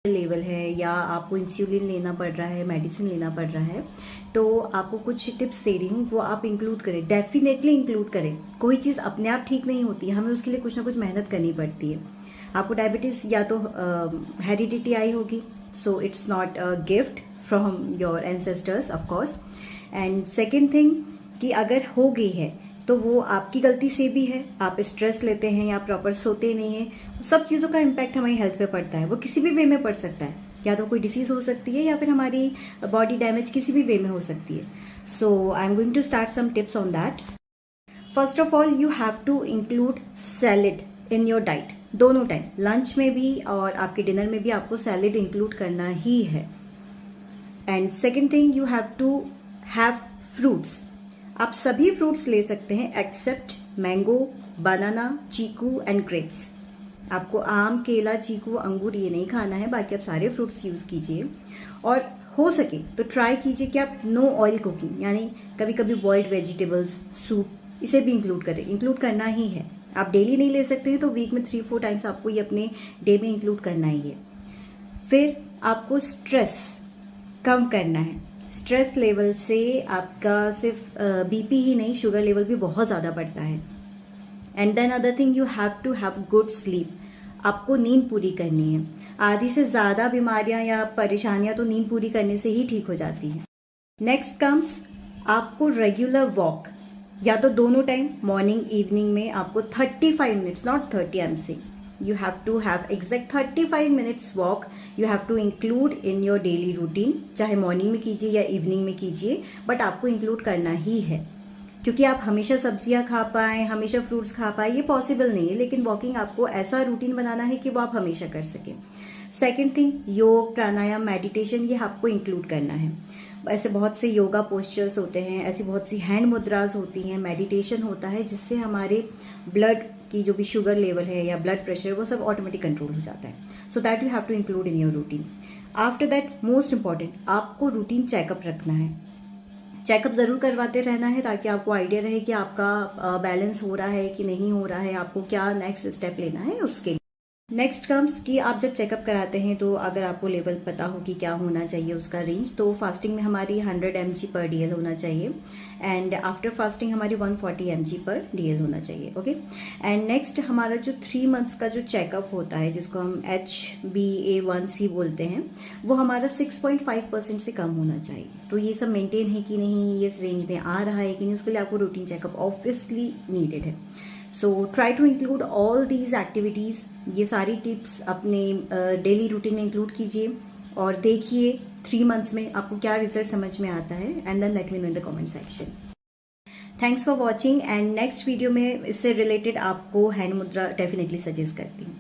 Level है या आपको इंसुलिन लेना पड़ रहा है, मेडिसिन लेना पड़ रहा है, तो आपको कुछ टिप्स दे रही हूँ, वो आप इंक्लूड करें, डेफिनेटली इंक्लूड करें। कोई चीज़ अपने आप ठीक नहीं होती है, हमें उसके लिए कुछ ना कुछ मेहनत करनी पड़ती है। आपको डायबिटीज़ या तो हेरिडिटी आई होगी, so it's not a gift from your ancestors of course. And second thing कि अगर हो गई है तो वो आपकी गलती से भी है, आप स्ट्रेस लेते हैं या प्रॉपर सोते नहीं हैं, सब चीज़ों का इम्पैक्ट हमारी हेल्थ पे पड़ता है। वो किसी भी वे में पड़ सकता है, या तो कोई डिसीज हो सकती है या फिर हमारी बॉडी डैमेज किसी भी वे में हो सकती है। So I am going to start some tips on that. First of all you have to include salad in your diet, दोनों टाइम, लंच में भी और आपके डिनर में भी आपको सैलेड इंक्लूड करना ही है। And second thing, you have to have fruits. आप सभी फ्रूट्स ले सकते हैं except mango, banana, chikoo and grapes. आपको आम, केला, चीकू, अंगूर ये नहीं खाना है, बाकी आप सारे फ्रूट्स यूज कीजिए। और हो सके तो ट्राई कीजिए कि आप नो ऑयल कुकिंग, यानी कभी कभी बॉइल्ड वेजिटेबल्स, सूप, इसे भी इंक्लूड करें, इंक्लूड करना ही है। आप डेली नहीं ले सकते हैं तो वीक में 3-4 टाइम्स आपको ये अपने डे में इंक्लूड करना ही है। फिर आपको स्ट्रेस कम करना है। स्ट्रेस लेवल से आपका सिर्फ बीपी ही नहीं, शुगर लेवल भी बहुत ज़्यादा बढ़ता है। And then other thing, you have to have good sleep. आपको नींद पूरी करनी है। आधी से ज़्यादा बीमारियां या परेशानियां तो नींद पूरी करने से ही ठीक हो जाती हैं। नेक्स्ट कम्स, आपको रेगुलर वॉक, या तो दोनों टाइम मॉर्निंग इवनिंग में आपको 35 minutes, not 30, I am saying, you have to have exact 35 minutes walk you have to include in your daily routine, चाहे मॉर्निंग में कीजिए या इवनिंग में कीजिए, बट आपको इंक्लूड करना ही है। क्योंकि आप हमेशा सब्जियां खा पाएं, हमेशा फ्रूट्स खा पाएं, ये पॉसिबल नहीं है, लेकिन वॉकिंग आपको ऐसा रूटीन बनाना है कि वो आप हमेशा कर सकें। सेकेंड थिंग, योग, प्राणायाम, मेडिटेशन, ये आपको इंक्लूड करना है। ऐसे बहुत से योगा पोस्चर्स होते हैं, ऐसी बहुत सी हैंड मुद्रास होती हैं, मेडिटेशन होता है, जिससे हमारे ब्लड की जो भी शुगर लेवल है या ब्लड प्रेशर, वो सब ऑटोमेटिक कंट्रोल हो जाता है। So that you have to include in your routine. After that, most important, आपको रूटीन चेकअप रखना है। चेकअप जरूर करवाते रहना है ताकि आपको आइडिया रहे कि आपका बैलेंस हो रहा है कि नहीं हो रहा है, आपको क्या नेक्स्ट स्टेप लेना है उसके लिए। नेक्स्ट कम्स कि आप जब चेकअप कराते हैं तो अगर आपको लेवल पता हो कि क्या होना चाहिए उसका रेंज, तो फास्टिंग में हमारी 100 mg पर DL होना चाहिए, एंड आफ्टर फास्टिंग हमारी 140 mg पर DL होना चाहिए। ओके। एंड नेक्स्ट, हमारा जो 3 मंथ्स का जो चेकअप होता है, जिसको हम HbA1c बोलते हैं, वो हमारा 6.5% से कम होना चाहिए। तो ये सब मेंटेन है कि नहीं, ये इस रेंज में आ रहा है कि नहीं, उसके लिए आपको रूटीन चेकअप ऑब्वियसली नीडेड है। So try to include all these activities, ये सारी टिप्स अपने डेली रूटीन में इंक्लूड कीजिए और देखिए 3 मंथ्स में आपको क्या रिजल्ट समझ में आता है, and then let me know in the comment section. Thanks for watching, and next video में इससे रिलेटेड आपको हैंड मुद्रा डेफिनेटली सजेस्ट करती हूँ।